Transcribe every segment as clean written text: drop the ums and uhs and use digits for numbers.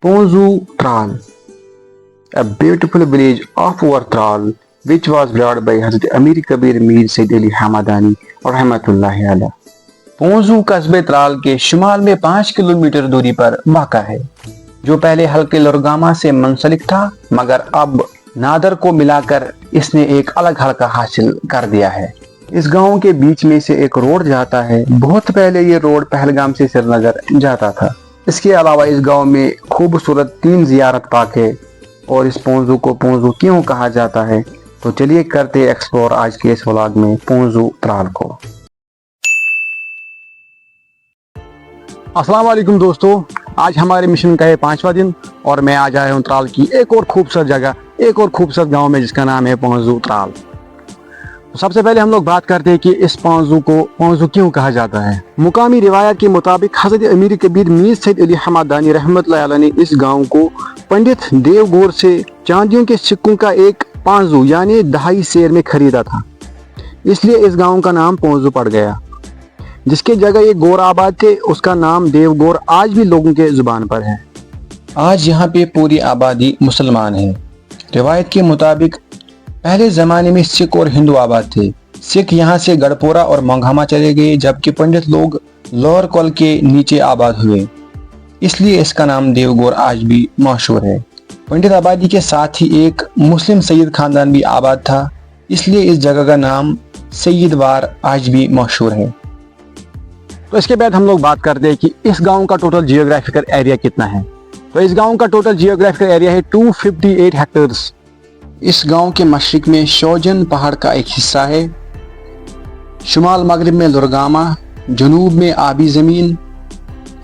Ponzu Tral, a beautiful village of Tral, which was brought by Hazrat Amir Kabir Mir Sayyid Ali Hamadani रहमतुल्लाहि अलैह। पोंजू कस्बे त्राल के शुमाल में 5 kilometre दूरी पर वाक़ा है, जो पहले हल्के लुरगामा से मुंसलिक था, मगर अब नादर को मिलाकर इसने एक अलग हल्का हासिल कर दिया है। इस गांव के बीच में से एक रोड जाता है। बहुत पहले ये रोड पहलगाम से श्रीनगर जाता था। इसके अलावा इस गांव में खूबसूरत 3 ज़ियारत पार्क है। और इस पोंजू को पोंजू क्यों कहा जाता है, तो चलिए करते एक्सप्लोर आज के इस व्लॉग में पोंजू त्राल को। अस्सलाम वालेकुम दोस्तों, आज हमारे मिशन का है 5वां दिन और मैं आज आया हूँ त्राल की एक और खूबसूरत जगह, एक और खूबसूरत गांव में, जिसका नाम है पोंजू त्राल। तो सबसे पहले हम लोग बात करते हैं कि इस पोंजू को पोंजू क्यों कहा जाता है। मुकामी रिवायत के मुताबिक हज़रत अमीर कबीर मीर सैयद अली हमदानी रहमतुल्लाह अलैह ने इस गांव को पंडित देवगौर से चांदियों के सिक्कों का एक पांजू यानी दहाई शेर में खरीदा था, इसलिए इस गांव का नाम पोंजू पड़ गया। जिसके जगह ये गौर आबाद थे, उसका नाम देवगौर आज भी लोगों के जुबान पर है। आज यहाँ पे पूरी आबादी मुसलमान है। रिवायत के मुताबिक पहले ज़माने में सिख और हिंदू आबाद थे। सिख यहाँ से गढ़पोरा और मोंघामा चले गए, जबकि पंडित लोग लोअर कॉल के नीचे आबाद हुए, इसलिए इसका नाम देवगौर आज भी मशहूर है। पंडित आबादी के साथ ही एक मुस्लिम सैयद खानदान भी आबाद था, इसलिए इस जगह का नाम सैयदवार आज भी मशहूर है। तो इसके बाद हम लोग बात करते हैं कि इस गांव का टोटल जियोग्राफिकल एरिया कितना है। तो इस गांव का टोटल जियोग्राफिकल एरिया है 258 हेक्टेयर्स। इस गांव के मशरिक में शौजन पहाड़ का एक हिस्सा है, शुमाल मगरिब में लुरगामा, जनूब में आबी ज़मीन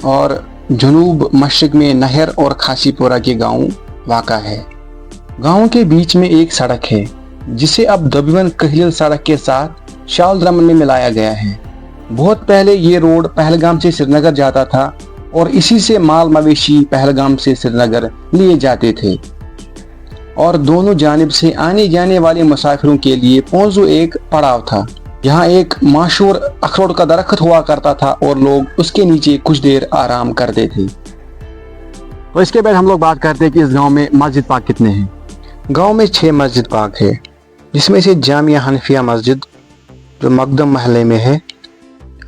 और जनूब मशरिक में नहर और खासीपुरा के गांव वाक़ा है। गांव के बीच में एक सड़क है, जिसे अब दबिवन कहलिल सड़क के साथ शाल रमन में मिलाया गया है। बहुत पहले ये रोड पहलगाम से श्रीनगर जाता था और इसी से माल मवेशी पहलगाम से श्रीनगर लिए जाते थे और दोनों जानिब से आने जाने वाले मुसाफिरों के लिए पोंजू एक पड़ाव था। यहाँ एक मशहूर अखरोट का दरख्त हुआ करता था और लोग उसके नीचे कुछ देर आराम करते थे। तो इसके बाद हम लोग बात करते हैं कि इस गांव में मस्जिद पाक कितने हैं। गांव में 6 मस्जिद पाक है, जिसमें से जामिया हनफिया मस्जिद जो मकदम महल्ले में है,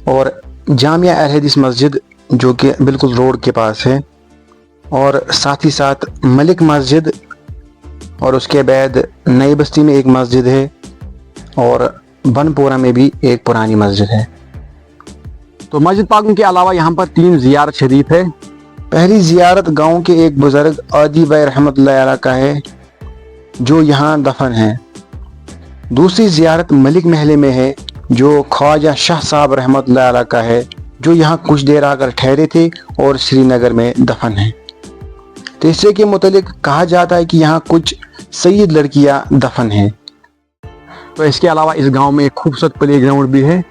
और जामिया अहल हदीस मस्जिद जो कि बिल्कुल रोड के पास है, और साथ ही साथ मलिक मस्जिद, और उसके बाद नई बस्ती में एक मस्जिद है, और बनपोरा में भी एक पुरानी मस्जिद है। तो मस्जिद पाकों के अलावा यहाँ पर 3 ज़ियारत शरीफ है। पहली ज़ियारत गांव के एक बुज़ुर्ग आदि भाई रहमतुल्लाह अलैह का है, जो यहाँ दफन है। दूसरी ज़ियारत मलिक महले में है, जो ख्वाजा शाह साहब रहमतुल्लाह अलैह का है, जो यहाँ कुछ देर आकर ठहरे थे और श्रीनगर में दफन है। तीसरे के मुतालिक कहा जाता है कि यहाँ कुछ सैयद लड़कियाँ दफन हैं। तो इसके अलावा इस गांव में एक खूबसूरत प्ले ग्राउंड भी है।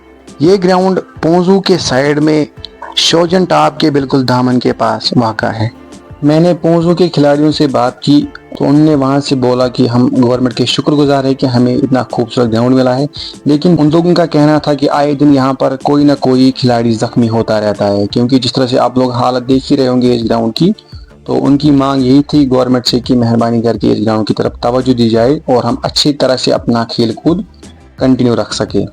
ये ग्राउंड पोंजू के साइड में शौजन टाप के बिल्कुल दामन के पास वाक़ा है। मैंने पोंजू के खिलाड़ियों से बात की तो उन्होंने वहाँ से बोला कि हम गवर्नमेंट के शुक्रगुजार है कि हमें इतना खूबसूरत ग्राउंड मिला है, लेकिन उन लोगों का कहना था कि आए दिन यहाँ पर कोई ना कोई खिलाड़ी ज़ख्मी होता रहता है, क्योंकि जिस तरह से आप लोग हालत देख ही रहे होंगे इस ग्राउंड की। तो उनकी मांग यही थी गवर्नमेंट से कि मेहरबानी करके इस ग्राउंड की तरफ तवज्जो दी जाए और हम अच्छी तरह से अपना खेल कूद कंटिन्यू रख सके।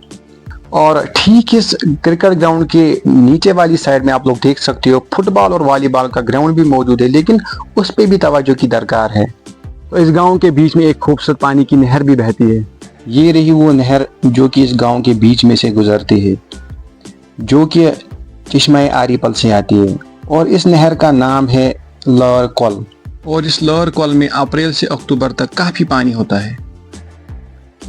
और ठीक इस क्रिकेट ग्राउंड के नीचे वाली साइड में आप लोग देख सकते हो फुटबॉल और वॉलीबॉल का ग्राउंड भी मौजूद है, लेकिन उस पर भी तवज्जो की दरकार है। तो इस गांव के बीच में एक खूबसूरत पानी की नहर भी बहती है। ये रही वो नहर जो कि इस गांव के बीच में से गुजरती है, जो कि चश्मा आरीपल से आती है, और इस नहर का नाम है लोअर कॉल। और इस लोअर कॉल में अप्रैल से अक्टूबर तक काफ़ी पानी होता है,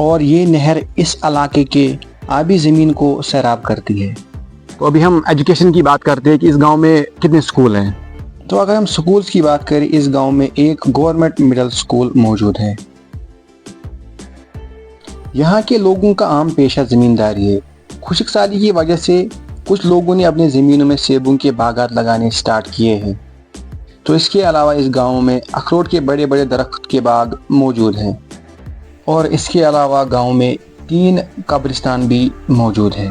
और ये नहर इस इलाके के आबी ज़मीन को सैराब करती है। तो अभी हम एजुकेशन की बात करते हैं कि इस गांव में कितने स्कूल हैं। तो अगर हम स्कूल्स की बात करें, इस गांव में एक गवर्नमेंट मिडिल स्कूल मौजूद है। यहाँ के लोगों का आम पेशा ज़मींदारी है। खुशक साली की वजह से कुछ लोगों ने अपने ज़मीनों में सेबों के बागात लगाने स्टार्ट किए हैं। तो इसके अलावा इस गांव में अखरोट के बड़े बड़े दरख्त के बाग मौजूद हैं, और इसके अलावा गांव में 3 कब्रिस्तान भी मौजूद है।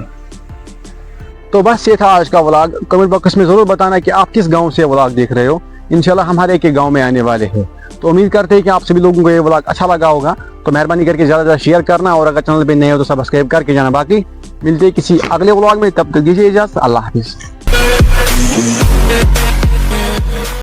तो बस ये था आज का व्लॉग। कमेंट बॉक्स में ज़रूर बताना कि आप किस गांव से व्लॉग देख रहे हो। इंशाल्लाह हम हर एक के गाँव में आने वाले हैं। तो उम्मीद करते हैं कि आप सभी लोगों को ये व्लॉग अच्छा लगा होगा। तो मेहरबानी करके ज़्यादा से ज़्यादा शेयर करना, और अगर चैनल पे नए हो तो सब्सक्राइब करके जाना। बाकी मिलते हैं किसी अगले व्लॉग में, तब तक दीजिए इजाज़त। अल्लाह हाफिज़।